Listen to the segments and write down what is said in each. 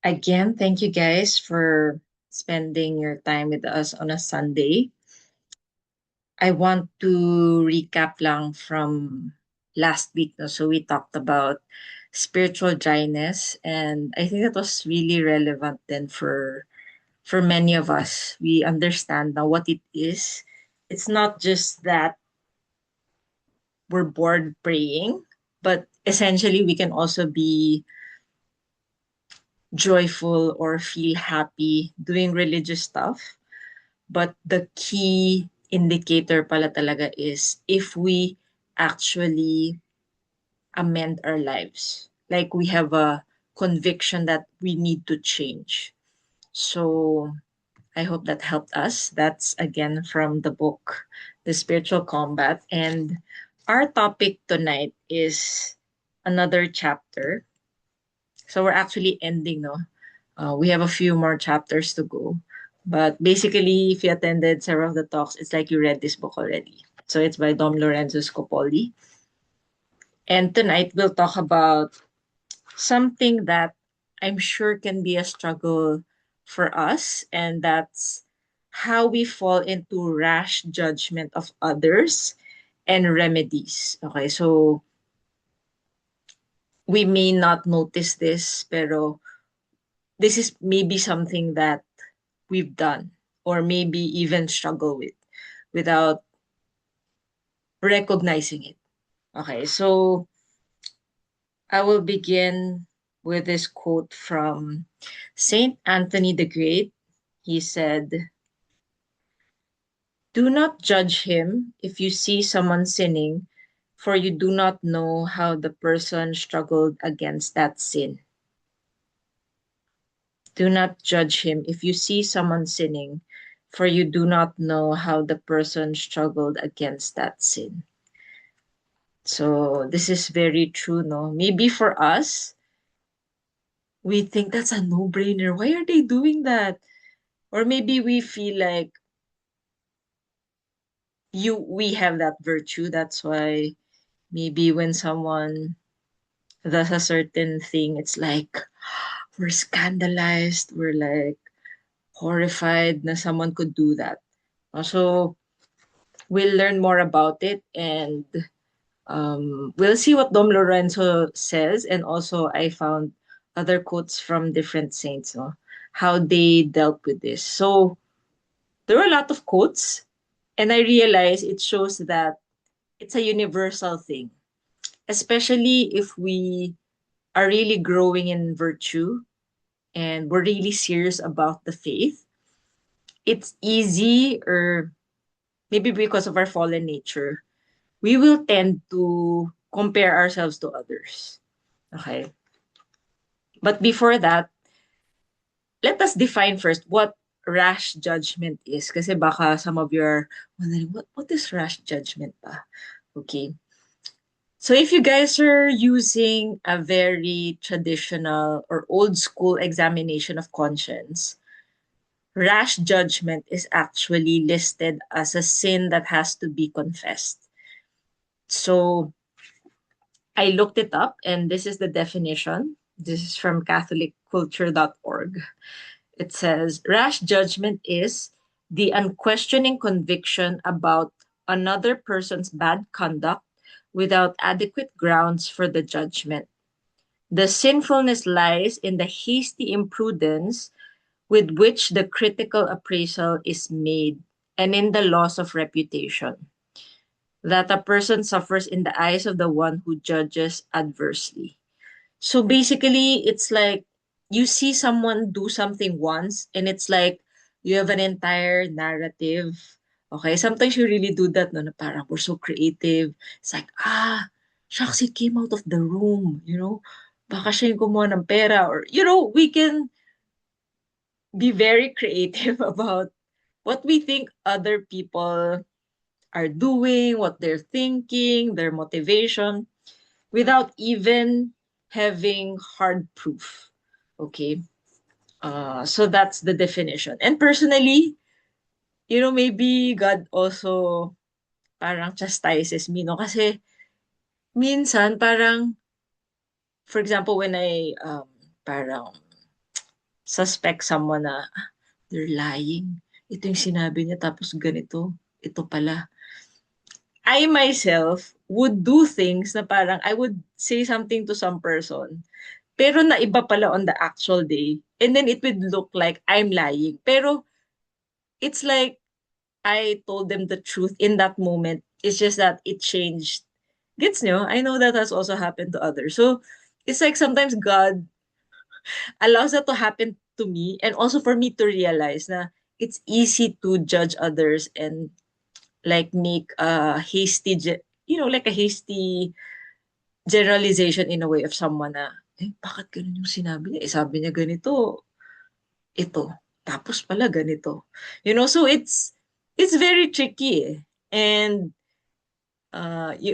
Again, thank you guys for spending your time with us on a Sunday. I want to recap lang from last week. No? So we talked about spiritual dryness, and I think that was really relevant then for many of us. We understand now what it is. It's not just that we're bored praying, but essentially we can also be joyful or feel happy doing religious stuff. But the key indicator pala talaga is if we actually amend our lives. Like we have a conviction that we need to change. So I hope that helped us. That's again from the book, The Spiritual Combat. And our topic tonight is another chapter. So we're actually ending, no? We have a few more chapters to go. But basically, if you attended several of the talks, it's like you read this book already. So it's by Dom Lorenzo Scopoli. And tonight we'll talk about something that I'm sure can be a struggle for us, and that's how we fall into rash judgment of others and remedies. Okay, so we may not notice this, pero this is maybe something that we've done or maybe even struggle with without recognizing it. Okay, so I will begin with this quote from Saint Anthony the Great. He said, "Do not judge him if you see someone sinning, for you do not know how the person struggled against that sin." Do not judge him if you see someone sinning, for you do not know how the person struggled against that sin. So this is very true, no? Maybe for us, we think that's a no-brainer. Why are they doing that? Or maybe we feel like we have that virtue. That's why maybe when someone does a certain thing, it's like we're scandalized. We're like horrified na someone could do that. So we'll learn more about it, and we'll see what Dom Lorenzo says. And also, I found other quotes from different saints, no? How they dealt with this. So there were a lot of quotes, and I realized it shows that it's a universal thing, especially if we are really growing in virtue and we're really serious about the faith. It's easy, or maybe because of our fallen nature, we will tend to compare ourselves to others. Okay. But before that, let us define first what rash judgment is. Kasi baka some of you are wondering, what is rash judgment pa? Okay. So if you guys are using a very traditional or old school examination of conscience, rash judgment is actually listed as a sin that has to be confessed. So I looked it up, and this is the definition. This is from catholicculture.org. It says rash judgment is the unquestioning conviction about another person's bad conduct without adequate grounds for the judgment. The sinfulness lies in the hasty imprudence with which the critical appraisal is made and in the loss of reputation that a person suffers in the eyes of the one who judges adversely. So basically, it's like you see someone do something once, and it's like you have an entire narrative. Okay, sometimes you really do that, no, na parang we're so creative. It's like, shucks, he came out of the room. Baka siya yung kumuha ng pera, or, we can be very creative about what we think other people are doing, what they're thinking, their motivation, without even having hard proof. Okay. So that's the definition. And personally, maybe God also parang chastises me, no? Kasi minsan parang, for example, when I parang suspect someone na, they're lying. Ito yung sinabi niya, tapos ganito. Ito pala. I myself would do things na parang I would say something to some person, pero na iba pala on the actual day. And then it would look like I'm lying. Pero it's like I told them the truth in that moment. It's just that it changed. Gets nyo? I know that has also happened to others. So it's like sometimes God allows that to happen to me and also for me to realize na it's easy to judge others and like make a hasty, like a hasty generalization in a way of someone na, bakit ganun yung sinabi niya? Sabi niya ganito, ito. Tapos pala ganito. So it's very tricky eh. And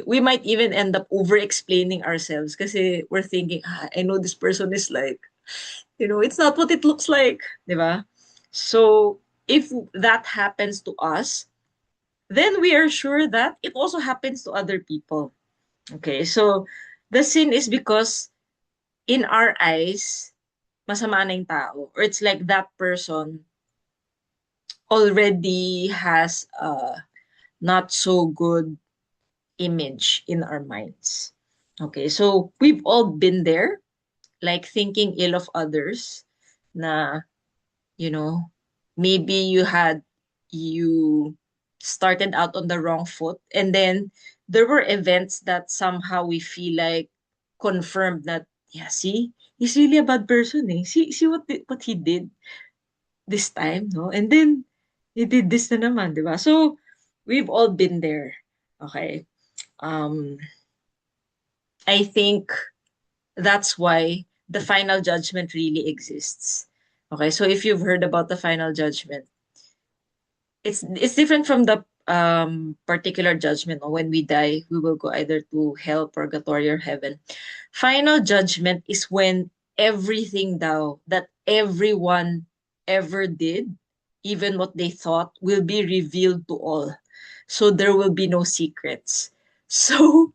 we might even end up over-explaining ourselves kasi we're thinking, I know this person is like, it's not what it looks like, di ba? So if that happens to us, then we are sure that it also happens to other people. Okay, so the sin is because in our eyes, masama na yung tao. Or it's like that person already has a not so good image in our minds. Okay, so we've all been there, like thinking ill of others na, you know, maybe you started out on the wrong foot and then there were events that somehow we feel like confirmed that, yeah, see, he's really a bad person eh. See what he did this time, no? And then he did this na naman, di ba? So we've all been there. Okay. Um I think that's why the final judgment really exists. Okay, so if you've heard about the final judgment, it's different from the particular judgment. When we die, we will go either to hell, purgatory, or heaven. Final judgment is when everything that everyone ever did, even what they thought, will be revealed to all. So there will be no secrets. So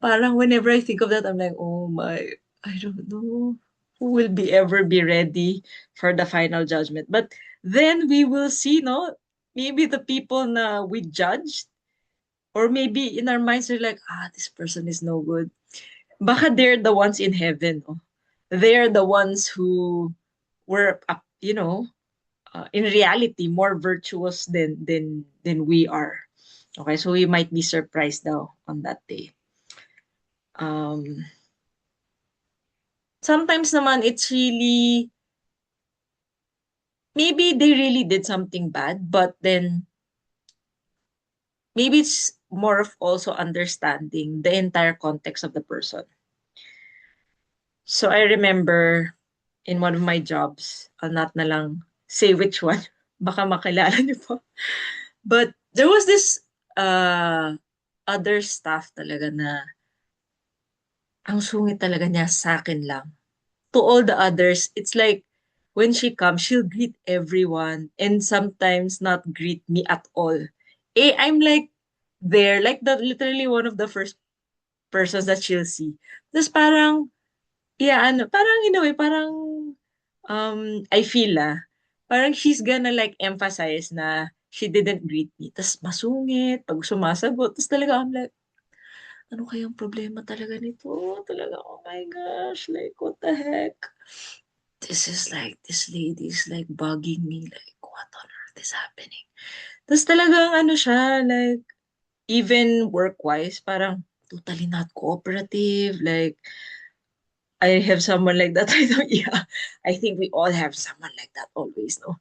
parang whenever I think of that, I'm like, oh my, I don't know who will ever be ready for the final judgment. But then we will see, no, maybe the people na we judged, or maybe in our minds are like, this person is no good. Baka they're the ones in heaven. Oh. They're the ones who were, in reality, more virtuous than we are. Okay, so we might be surprised now on that day. Um, Sometimes naman it's really, maybe they really did something bad, but then maybe it's more of also understanding the entire context of the person. So I remember in one of my jobs, I'll not na lang say which one, baka makilala niyo po. But there was this other staff talaga na ang sungit talaga niya sa akin lang. To all the others, it's like when she comes, she'll greet everyone and sometimes not greet me at all. I'm like there, like literally one of the first persons that she'll see. Tapos parang, yeah, parang in a way, parang, I feel parang she's gonna like emphasize na she didn't greet me. Tapos masungit, pag sumasagot. Tapos talaga, I'm like, ano kayang problema talaga nito? Talaga, oh my gosh, like, what the heck? This lady is like bugging me, like, what on earth is happening? Tapos talagang ano siya, like, even work-wise, parang totally not cooperative. Like, I have someone like that. I don't, yeah, I think we all have someone like that always, no?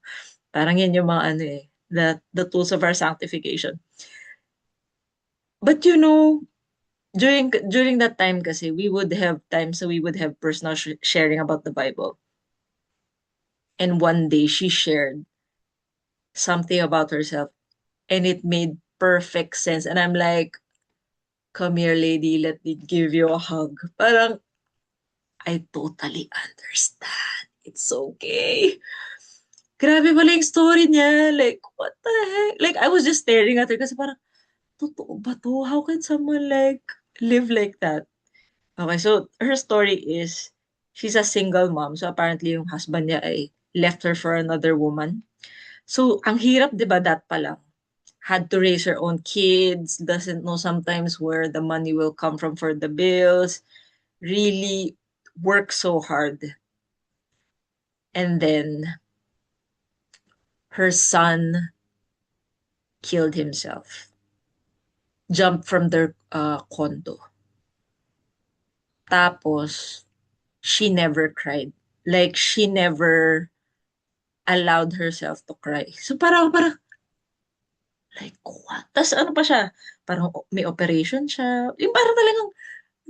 Parang yan yung mga ano eh, the tools of our sanctification. But during that time kasi, we would have times so we would have personal sharing about the Bible. And one day she shared something about herself and it made perfect sense. And I'm like, come here, lady, let me give you a hug. Parang, I totally understand. It's okay. Grabe pala yung story niya. Like, what the heck? Like, I was just staring at her kasi parang, totoo ba to? How can someone like live like that? Okay, so her story is She's a single mom. So apparently yung husband niya ay left her for another woman. So ang hirap 'di ba that pa lang. Had to raise her own kids, doesn't know sometimes where the money will come from for the bills, really work so hard. And then her son killed himself, jumped from their condo. Tapos, she never cried. Like, she never allowed herself to cry. So, parang, like, what? Tapos, ano pa siya? Parang may operation siya. Yung parang talagang,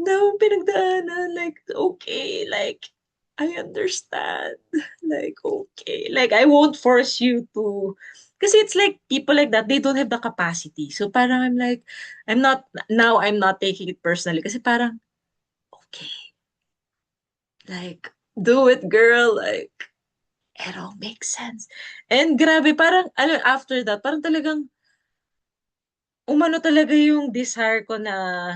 no, pinagdaanan. Like, okay, like, I understand. Like, okay. Like, I won't force you to, kasi it's like, people like that, they don't have the capacity. So, parang I'm like, I'm not taking it personally. Kasi parang, okay, like, do it, girl. Like, it all makes sense. And grabe, parang, ano, after that, parang talagang, umano talaga yung desire ko na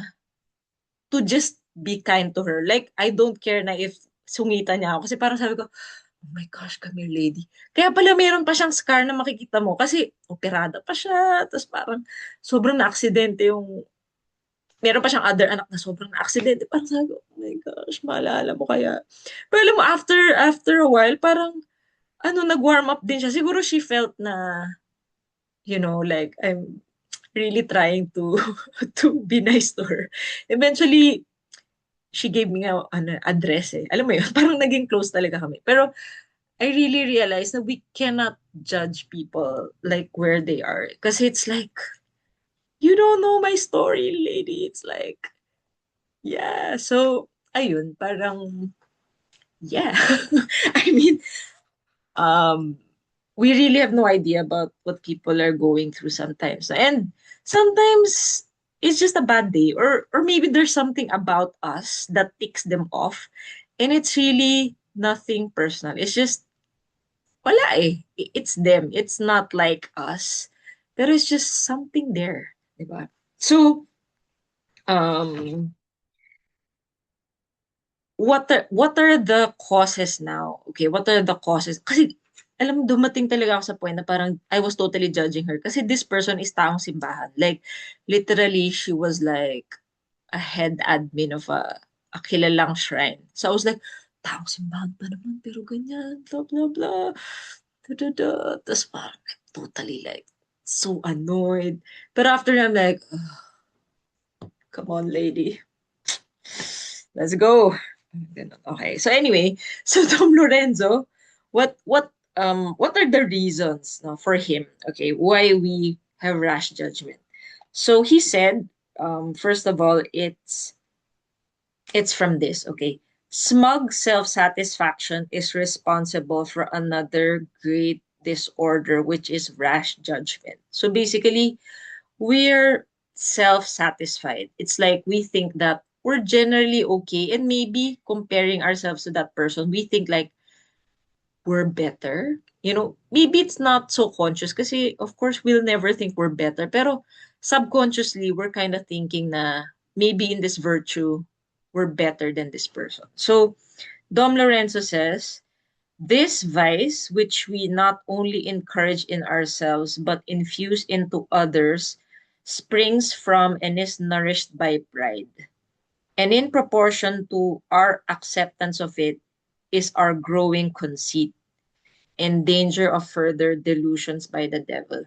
to just be kind to her. Like, I don't care na if sungitan niya ako. Kasi parang sabi ko, oh my gosh, come here, lady. Kaya pala meron pa siyang scar na makikita mo. Kasi operada pa siya. Tapos parang sobrang na-aksidente yung... Meron pa siyang other anak na sobrang na-aksidente. Parang sabi ko, oh my gosh, maalala mo kaya. Pero alam mo, after a while, parang ano, nag-warm up din siya. Siguro she felt na, like, I'm really trying to to be nice to her. Eventually, she gave me nga ano, address eh. Alam mo yun, parang naging close talaga kami. Pero I really realized that we cannot judge people like where they are. Kasi it's like, you don't know my story, lady. It's like, yeah. So, ayun, parang, yeah. I mean, um, we really have no idea about what people are going through sometimes. And sometimes it's just a bad day, or maybe there's something about us that ticks them off. And it's really nothing personal. It's just wala eh. It's them. It's not like us. Pero it's just something there. Diba? So, um, what are the causes now? Okay, what are the causes? Kasi, alam mo, dumating talaga ako sa point na parang I was totally judging her. Kasi this person is taong simbahan. Like, literally, she was like a head admin of a kilalang shrine. So I was like, taong simbahan pa naman, pero ganyan, blah, blah, blah. Da, da, da. Tapos parang I'm totally like so annoyed. But after I'm like, "Ugh, come on, lady. Let's go." Ganun. Okay. So anyway, so Tom Lorenzo, what are the reasons no, for him, okay, why we have rash judgment? So he said, first of all, it's from this, okay. Smug self-satisfaction is responsible for another great disorder, which is rash judgment. So basically, we're self-satisfied. It's like we think that we're generally okay, and maybe comparing ourselves to that person, we think like we're better. Maybe it's not so conscious kasi of course we'll never think we're better. Pero subconsciously, we're kind of thinking na maybe in this virtue, we're better than this person. So Dom Lorenzo says, this vice, which we not only encourage in ourselves but infuse into others, springs from and is nourished by pride. And in proportion to our acceptance of it is our growing conceit and danger of further delusions by the devil.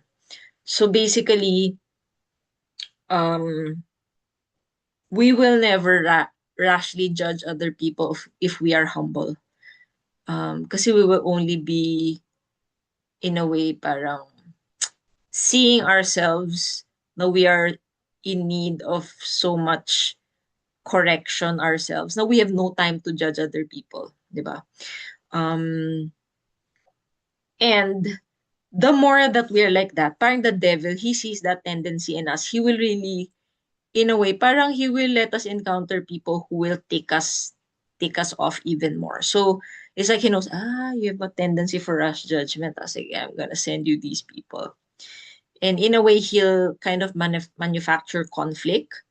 So basically, um, we will never rashly judge other people if we are humble. Kasi we will only be, in a way, parang seeing ourselves na we are in need of so much correction ourselves. Now we have no time to judge other people, di ba? Um, and the more that we're like that, parang the devil, he sees that tendency in us. He will really, in a way, parang he will let us encounter people who will take us off even more. So it's like he knows, you have a tendency for rash judgment. Sige, I'm gonna send you these people. And in a way, he'll kind of manufacture conflict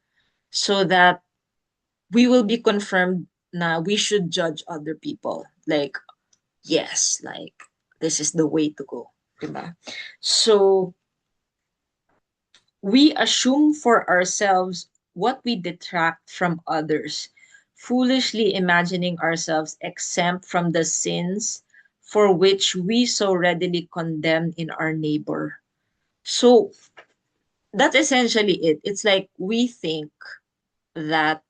so that we will be confirmed na we should judge other people. Like, yes, like, this is the way to go. Diba? So, we assume for ourselves what we detract from others, foolishly imagining ourselves exempt from the sins for which we so readily condemn in our neighbor. So that's essentially it. It's like we think that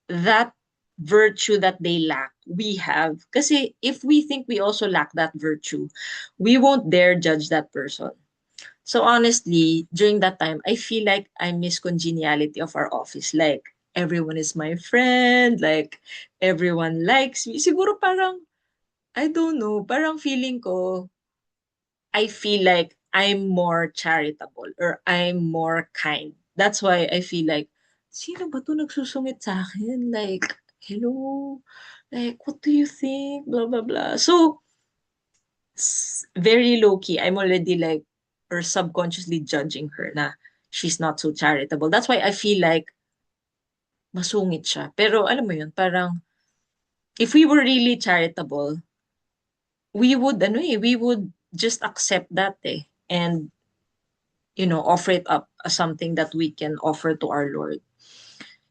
that virtue that they lack, we have. Kasi if we think we also lack that virtue, we won't dare judge that person. So honestly, during that time, I feel like I miss congeniality of our office. Like, everyone is my friend, like, everyone likes me. Siguro parang, I don't know, parang feeling ko, I feel like I'm more charitable or I'm more kind. That's why I feel like, sino ba to nagsusungit sa akin? Like, hello? Like, what do you think? Blah, blah, blah. So, very low key, I'm already like, or subconsciously judging her na she's not so charitable. That's why I feel like masungit siya. Pero alam mo yun, parang if we were really charitable, we would just accept that and offer it up as something that we can offer to our Lord.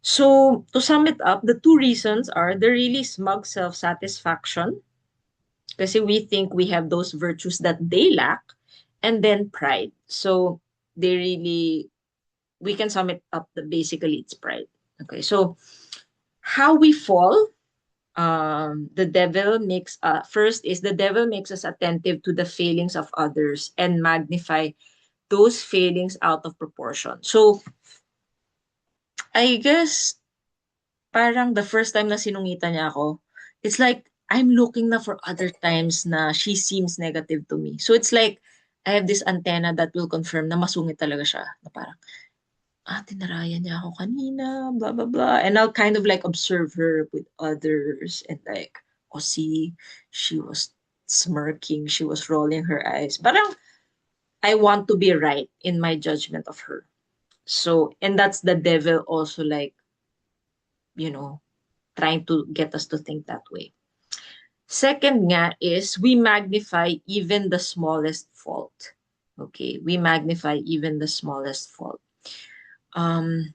So, to sum it up, the two reasons are the really smug self-satisfaction, kasi we think we have those virtues that they lack, and then pride. So, they really, we can sum it up that basically it's pride. Okay, so how we fall, the devil makes, first is the devil makes us attentive to the failings of others and magnify those failings out of proportion. So, I guess, parang the first time na sinungitan niya ako, it's like, I'm looking na for other times na she seems negative to me. So it's like, I have this antenna that will confirm na masungit talaga siya. Na parang, tinarayan niya ako kanina, blah, blah, blah. And I'll kind of like observe her with others and like, oh, see, she was smirking, she was rolling her eyes. Parang, I want to be right in my judgment of her. So, and that's the devil also like, you know, trying to get us to think that way. Second nga is we magnify even the smallest fault. Okay, we magnify even the smallest fault. Um,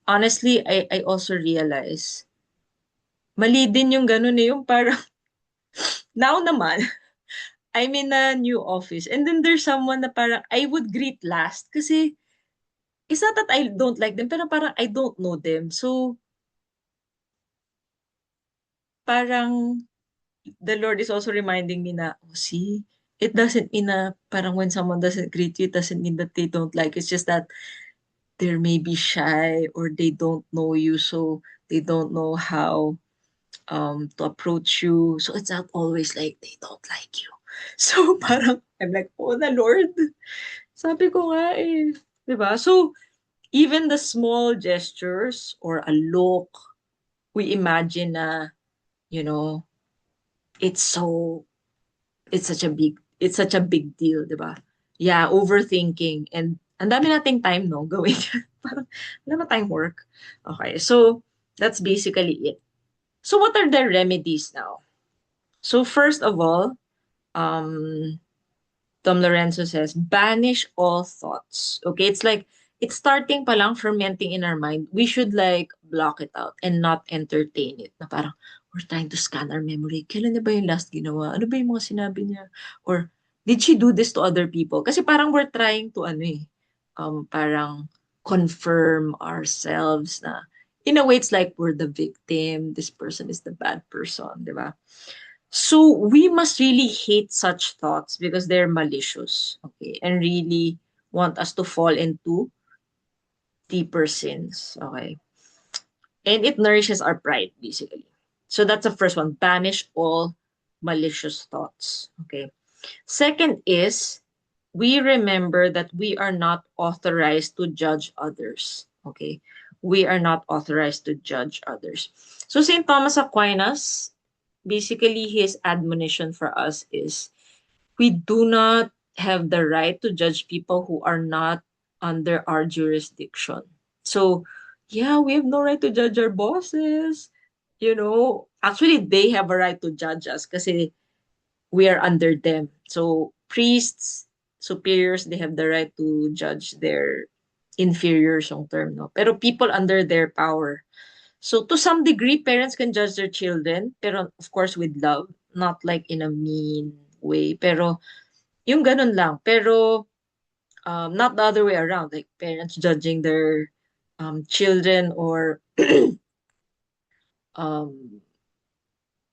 Honestly, I also realize, mali din yung ganun yung parang, now naman, I'm in a new office and then there's someone na parang I would greet last kasi it's not that I don't like them, pero parang I don't know them. So, parang the Lord is also reminding me na, oh, see, it doesn't mean na parang when someone doesn't greet you, it doesn't mean that they don't like. It's just that they're maybe shy or they don't know you, so they don't know how to approach you. So it's not always like they don't like you. So parang I'm like, oh na Lord, sabi ko nga eh. 'Di ba? So even the small gestures or a look, we imagine na, you know, it's so it's such a big deal, 'di ba? Yeah, overthinking and ang dami nating time no gawin. Parang wala na tayong work. Okay, so that's basically it. So what are the remedies now? So first of all, um Tom Lorenzo says, banish all thoughts. Okay, it's like it's starting pa lang fermenting in our mind. We should like block it out and not entertain it. Na parang we're trying to scan our memory. Kailan niya ba yung last ginawa? Ano ba yung mga sinabi niya? Or did she do this to other people? Kasi parang we're trying to parang confirm ourselves na in a way it's like we're the victim. This person is the bad person, di ba? So we must really hate such thoughts because they're malicious, okay, and really want us to fall into deeper sins, okay? And it nourishes our pride, basically. So that's the first one. Banish all malicious thoughts, okay? Second is we remember that we are not authorized to judge others, okay? We are not authorized to judge others. So St. Thomas Aquinas, basically his admonition for us is we do not have the right to judge people who are not under our jurisdiction. So yeah, we have no right to judge our bosses. Actually, they have a right to judge us kasi we are under them. So priests, superiors, they have the right to judge their inferiors long term, no? Pero people under their power. So to some degree, parents can judge their children, pero of course with love, not like in a mean way. Pero yung ganun lang. Pero not the other way around, like parents judging their children or um,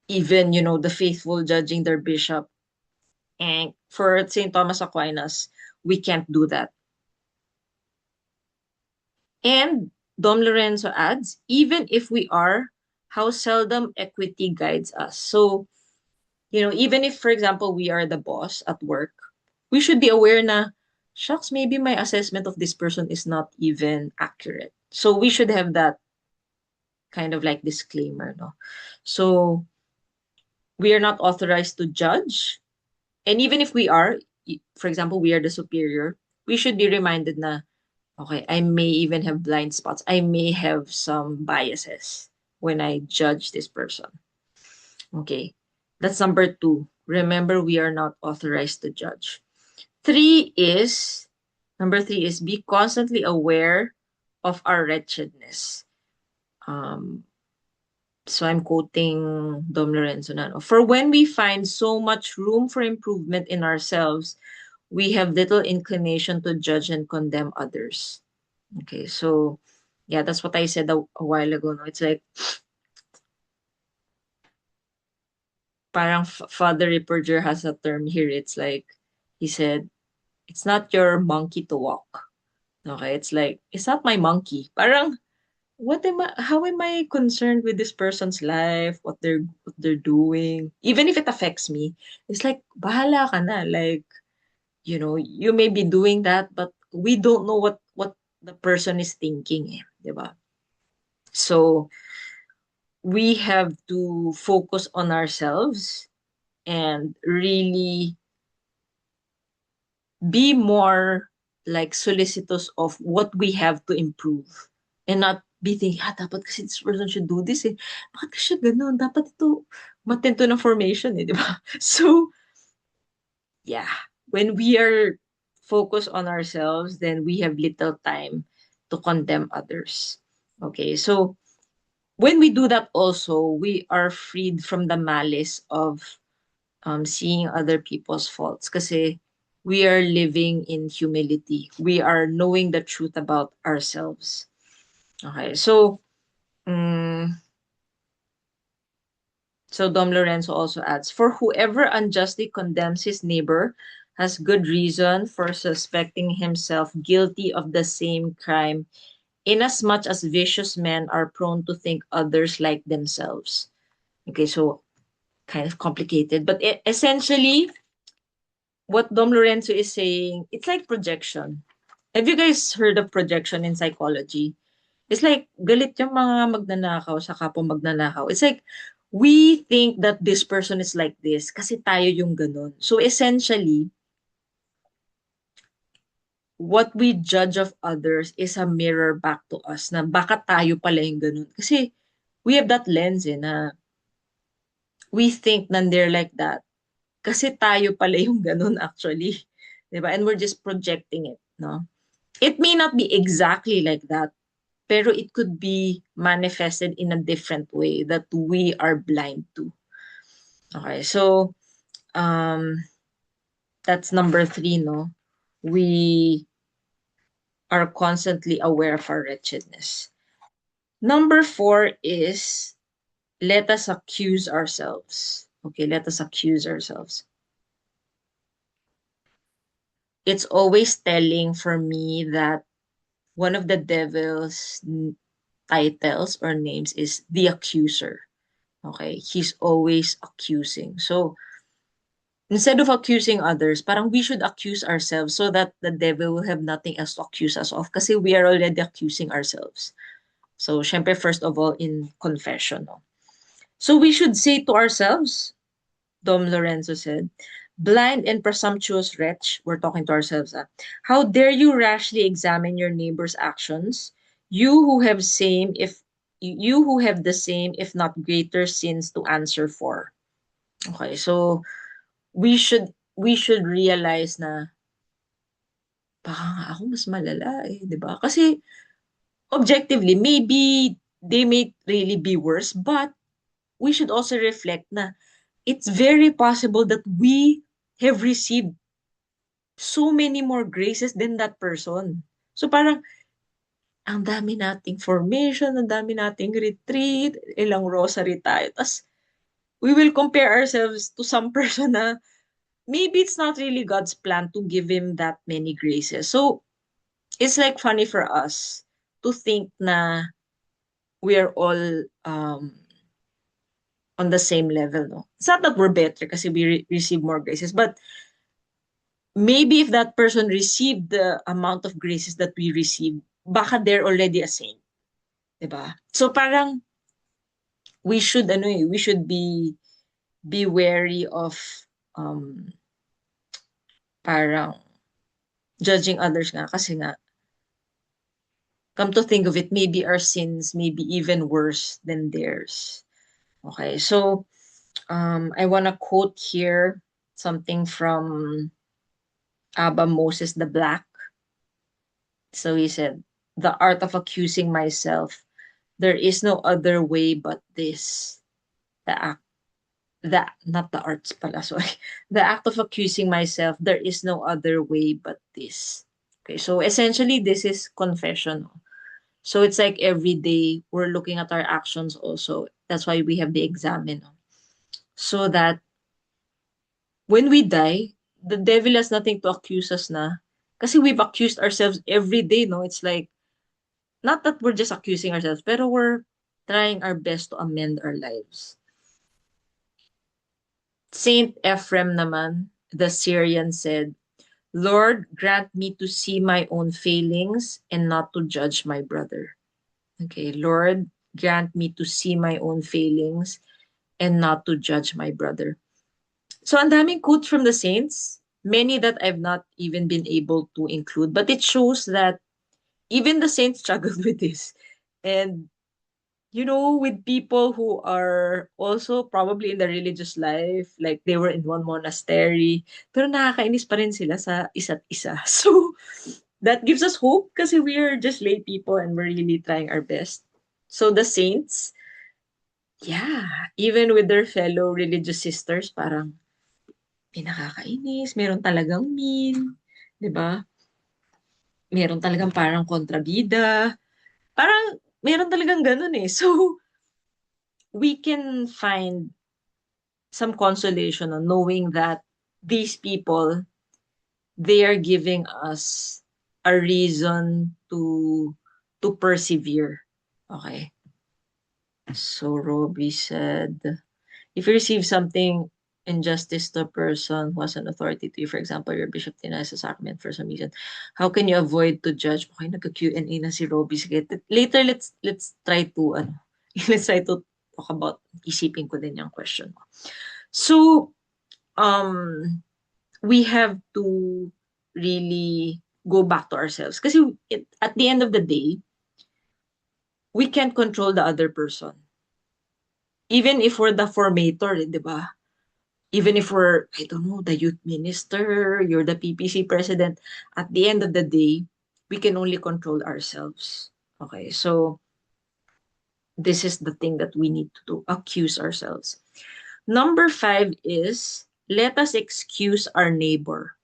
even, the faithful judging their bishop. And for St. Thomas Aquinas, we can't do that. And Dom Lorenzo adds, even if we are, how seldom equity guides us. So, even if, for example, we are the boss at work, we should be aware na, shucks, maybe my assessment of this person is not even accurate. So we should have that kind of like disclaimer, no? So we are not authorized to judge. And even if we are, for example, we are the superior, we should be reminded na, okay, I may even have blind spots. I may have some biases when I judge this person. Okay, that's number two. Remember, we are not authorized to judge. Number three is be constantly aware of our wretchedness. Um, so I'm quoting Dom Lorenzo na, no? For when we find so much room for improvement in ourselves, we have little inclination to judge and condemn others. Okay, so yeah, that's what I said a while ago. No? It's like parang Father Ripperger has a term here. It's like he said, it's not your monkey to walk. Okay, it's like it's not my monkey. Parang how am I concerned with this person's life, what they're doing, even if it affects me? It's like bahala ka na. Like, you may be doing that, but we don't know what the person is thinking, eh, 'di ba? So we have to focus on ourselves and really be more like solicitous of what we have to improve and not be thinking, dapat kasi this person should do this eh. Bakit kasi siya ganun? Dapat ito matento ng formation eh, di ba? So, yeah. When we are focused on ourselves, then we have little time to condemn others. Okay, so when we do that also, we are freed from the malice of seeing other people's faults kasi we are living in humility. We are knowing the truth about ourselves. Okay, so so Dom Lorenzo also adds, for whoever unjustly condemns his neighbor has good reason for suspecting himself guilty of the same crime, inasmuch as vicious men are prone to think others like themselves. Okay, so kind of complicated, but essentially, what Dom Lorenzo is saying, it's like projection. Have you guys heard of projection in psychology? It's like, galit yung mga magnanakaw sa kapwa magnanakaw. It's like, we think that this person is like this kasi tayo yung ganun. So essentially, what we judge of others is a mirror back to us na baka tayo pala yung ganun. Kasi we have that lens eh, na we think na they're like that. Kasi tayo pala yung ganun actually. 'Di ba? And we're just projecting it, no? It may not be exactly like that, pero it could be manifested in a different way that we are blind to. Okay, so that's number three, no? We are constantly aware of our wretchedness. Number four is let us accuse ourselves. Okay, let us accuse ourselves. It's always telling for me that one of the devil's titles or names is the accuser. Okay, he's always accusing. So instead of accusing others, parang we should accuse ourselves so that the devil will have nothing else to accuse us of kasi we are already accusing ourselves. So, syempre, first of all, in confession. No? So we should say to ourselves, Dom Lorenzo said, blind and presumptuous wretch, we're talking to ourselves, how dare you rashly examine your neighbor's actions? You who have the same, if not greater sins to answer for. Okay, so we should realize na baka nga ako mas malala eh, 'di ba? Kasi objectively, maybe they may really be worse, but we should also reflect na it's very possible that we have received so many more graces than that person. So parang ang dami nating formation, ang dami nating retreat, ilang rosary tayo. Tas we will compare ourselves to some person na maybe it's not really God's plan to give him that many graces. So it's like funny for us to think na we are all on the same level, no? It's not that we're better kasi we receive more graces, but maybe if that person received the amount of graces that we receive, baka they're already a saint, 'di ba? So parang we should be wary of um parang judging others nga kasi nga come to think of it, maybe our sins may be even worse than theirs. Okay, so I want to quote here something from Abba Moses the Black. So he said, "The art of accusing myself. There is no other way but this. The act, not the arts pala, sorry. The act of accusing myself. There is no other way but this." Okay, so essentially, this is confession. So it's like every day we're looking at our actions also. That's why we have the examine. So that when we die, the devil has nothing to accuse us na. Kasi we've accused ourselves every day, no? It's like, not that we're just accusing ourselves, pero we're trying our best to amend our lives. Saint Ephrem naman, the Syrian said, "Lord, grant me to see my own failings and not to judge my brother." Okay, Lord, grant me to see my own failings and not to judge my brother. So ang daming quotes from the saints, many that I've not even been able to include, but it shows that even the saints struggled with this. And with people who are also probably in the religious life, like they were in one monastery, pero nakakainis pa rin sila sa isa't isa. So that gives us hope kasi we're just lay people and we're really trying our best. So the saints, yeah, even with their fellow religious sisters, parang may nakakainis, meron talagang mean, 'di ba? Meron talagang parang kontrabida. Parang meron talagang ganun eh. So we can find some consolation on knowing that these people, they are giving us a reason to persevere. Okay. So Robbie said, if you receive something injustice to a person who has an authority to you, for example, your bishop denies a sacrament for some reason, how can you avoid to judge? Okay, nagka-Q&A na si Robbie. Sige, later let's try to let's try to talk about isipin ko din yung question mo. So, we have to really go back to ourselves. Kasi at the end of the day, we can't control the other person. Even if we're the formator, di ba? Even if we're, I don't know, the youth minister, you're the PPC president, at the end of the day, we can only control ourselves. Okay, so this is the thing that we need to do, accuse ourselves. Number 5 is, let us excuse our neighbor.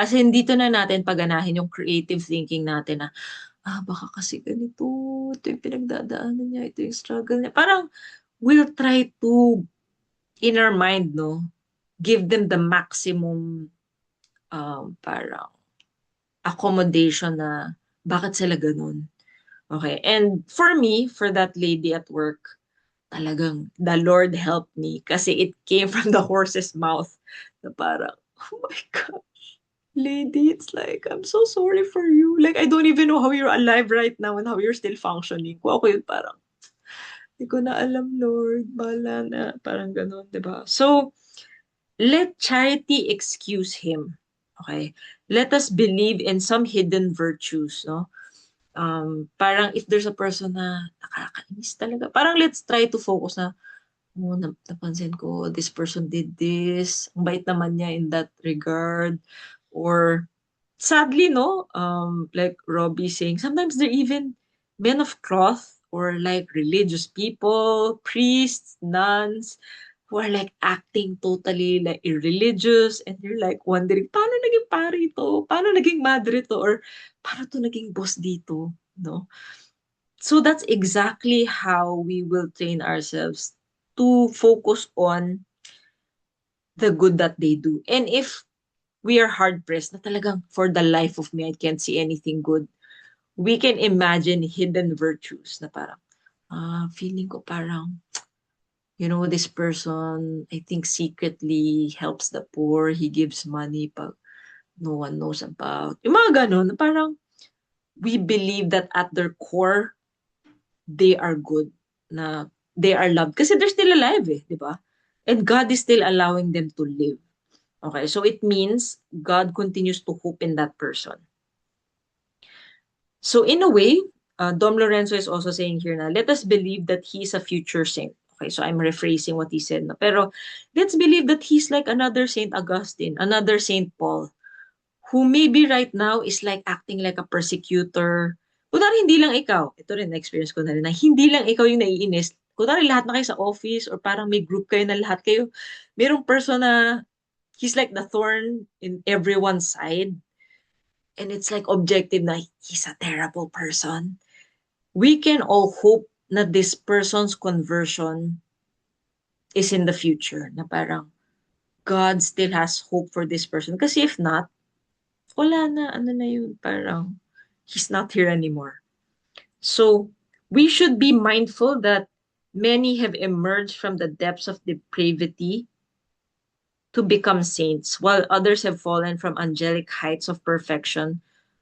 As in, dito na natin paganahin yung creative thinking natin na, baka kasi ganito, ito yung pinagdadaanan niya, ito yung struggle niya. Parang, we'll try to, in our mind, no, give them the maximum, parang, accommodation na, bakit sila ganun? Okay, and for me, for that lady at work, talagang, the Lord helped me kasi it came from the horse's mouth na parang, oh my God. Lady, it's like, I'm so sorry for you. Like, I don't even know how you're alive right now and how you're still functioning. Kung ako yun, parang, hindi ko na alam, Lord. Bahala na. Parang ganun, di ba? So, let charity excuse him. Okay? Let us believe in some hidden virtues, no? Parang if there's a person na nakakainis talaga, parang let's try to focus na, oh, napansin ko, this person did this. Ang bait naman niya in that regard. Or, sadly, no, like Robbie saying, sometimes they're even men of cloth or like religious people, priests, nuns, who are like acting totally like irreligious and you're like wondering, paano naging pari to? Paano naging madre to? Or paano to naging boss dito? No? So that's exactly how we will train ourselves to focus on the good that they do. And if we are hard pressed na talagang for the life of me, I can't see anything good, we can imagine hidden virtues na parang, feeling ko parang, this person, I think secretly helps the poor, he gives money pag no one knows about. Yung mga ganun, na parang we believe that at their core, they are good, na they are loved. Kasi they're still alive eh, di ba? And God is still allowing them to live. Okay, so it means God continues to hope in that person. So in a way, Dom Lorenzo is also saying here na, let us believe that he is a future saint. Okay, so I'm rephrasing what he said. No? Pero let's believe that he's like another Saint Augustine, another Saint Paul, who maybe right now is like acting like a persecutor. Kunwari, hindi lang ikaw. Ito rin, na-experience ko na rin, na hindi lang ikaw yung naiinis. Kunwari, lahat na kayo sa office or parang may group kayo na lahat kayo. Merong person na he's like the thorn in everyone's side. And it's like objective na he's a terrible person. We can all hope that this person's conversion is in the future. Na parang God still has hope for this person. Kasi if not, wala na, ano na yun, parang he's not here anymore. So, we should be mindful that many have emerged from the depths of depravity to become saints, while others have fallen from angelic heights of perfection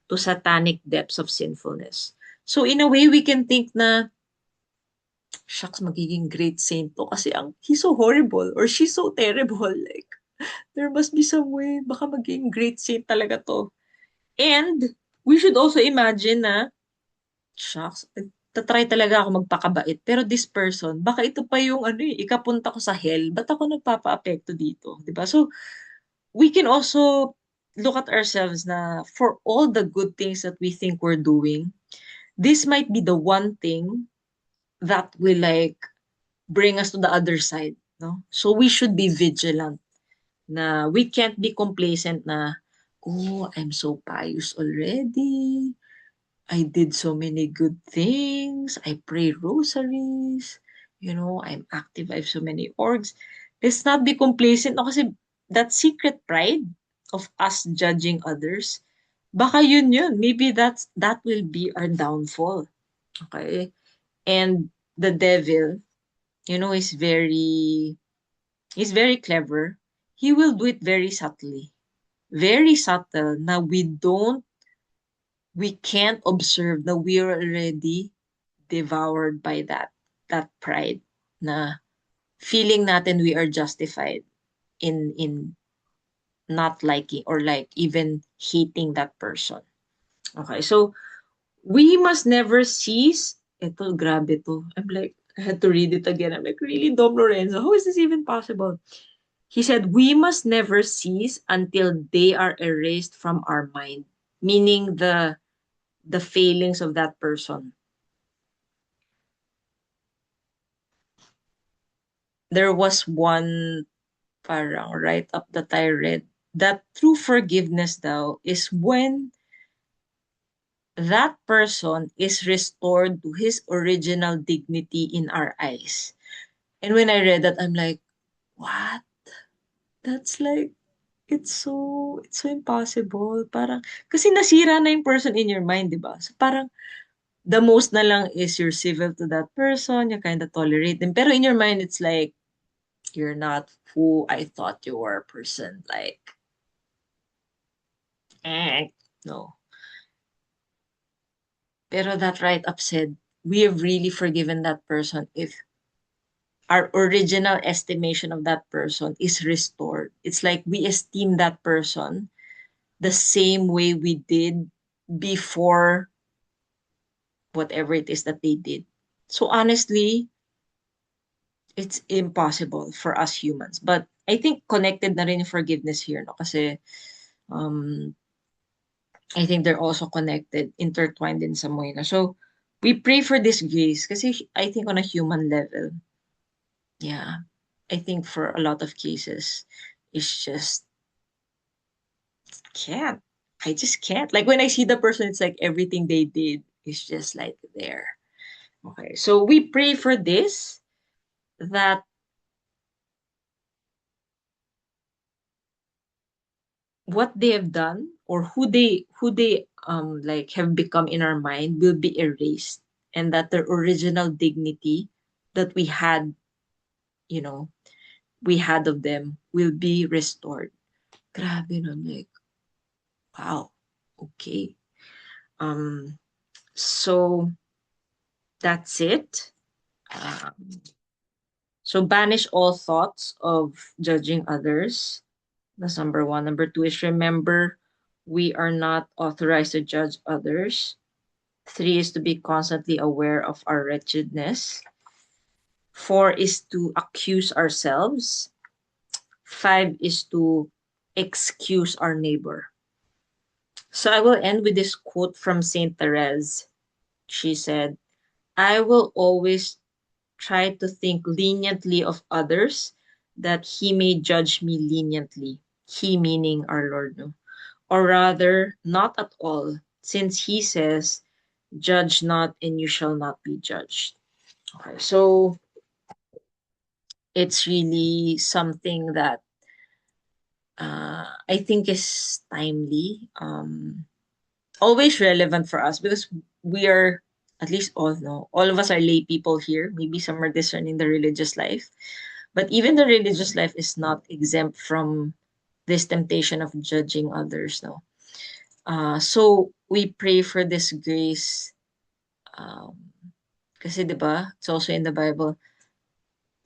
to satanic depths of sinfulness. So, in a way, we can think na, shucks, magiging great saint to kasi he's so horrible or she's so terrible. Like, there must be some way, baka maging great saint talaga to. And we should also imagine na, shucks, tatry talaga ako magpakabait. Pero this person, baka ito pa yung ikapunta ko sa hell. Ba't ako nagpapa-apekto dito? 'Di ba? So, we can also look at ourselves na for all the good things that we think we're doing, this might be the one thing that will like bring us to the other side. No? So, we should be vigilant na we can't be complacent na, oh, I'm so pious already. I did so many good things. I pray rosaries. I'm active. I have so many orgs. Let's not be complacent. No, kasi that secret pride of us judging others, baka yun. Maybe that will be our downfall. Okay? And the devil, is very clever. He will do it very subtly. Very subtle. Now we can't observe that we are already devoured by that pride na feeling natin we are justified in not liking or like even hating that person. Okay, so we must never cease. Ito, grabe to. I'm like, I had to read it again. I'm like, really, Dom Lorenzo, how is this even possible? He said, we must never cease until they are erased from our mind, meaning the failings of that person. There was one parang write up that I read that true forgiveness daw is when that person is restored to his original dignity in our eyes. And when I read that, I'm like, what? That's like, it's so impossible. Parang, kasi nasira na yung person in your mind, di ba? So parang, the most na lang is you're civil to that person, you kind of tolerate them. Pero in your mind, it's like, you're not who I thought you were, person. Like, no. Pero that write-up said, we have really forgiven that person if our original estimation of that person is restored. It's like we esteem that person the same way we did before whatever it is that they did. So honestly, it's impossible for us humans. But I think connected na rin yung forgiveness here, no? Kasi um, I think they're also connected, intertwined in some way. No? So we pray for this grace kasi I think on a human level, yeah, I think for a lot of cases, it's just can't. I just can't. Like when I see the person, it's like everything they did is just like there. Okay, so we pray for this, that what they have done or who they like have become in our mind will be erased, and that their original dignity that you know we had of them will be restored. Grabe no, like wow. Okay. Um so that's it. um, so banish all thoughts of judging others. That's number one. Number two is remember we are not authorized to judge others. Three is to be constantly aware of our wretchedness. Four is to accuse ourselves. Five is to excuse our neighbor. So I will end with this quote from Saint Therese. She said, I will always try to think leniently of others, that he may judge me leniently. He meaning our Lord, no? Or rather, not at all, since he says, judge not and you shall not be judged. Okay, so it's really something that I think is timely, always relevant for us because we are, at least all no, all of us are lay people here. Maybe some are discerning the religious life, but even the religious life is not exempt from this temptation of judging others. No, so we pray for this grace. Kasi 'di ba, it's also in the Bible,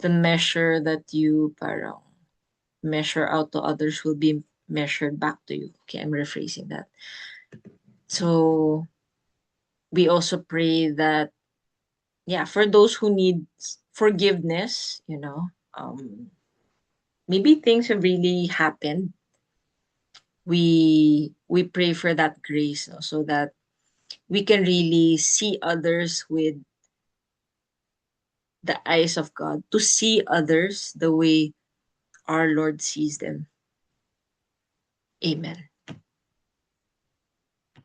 the measure that you parang measure out to others will be measured back to you. Okay, I'm rephrasing that. So we also pray that, yeah, for those who need forgiveness, maybe things have really happened. We pray for that grace, no, so that we can really see others with the eyes of God, to see others the way our Lord sees them. Amen.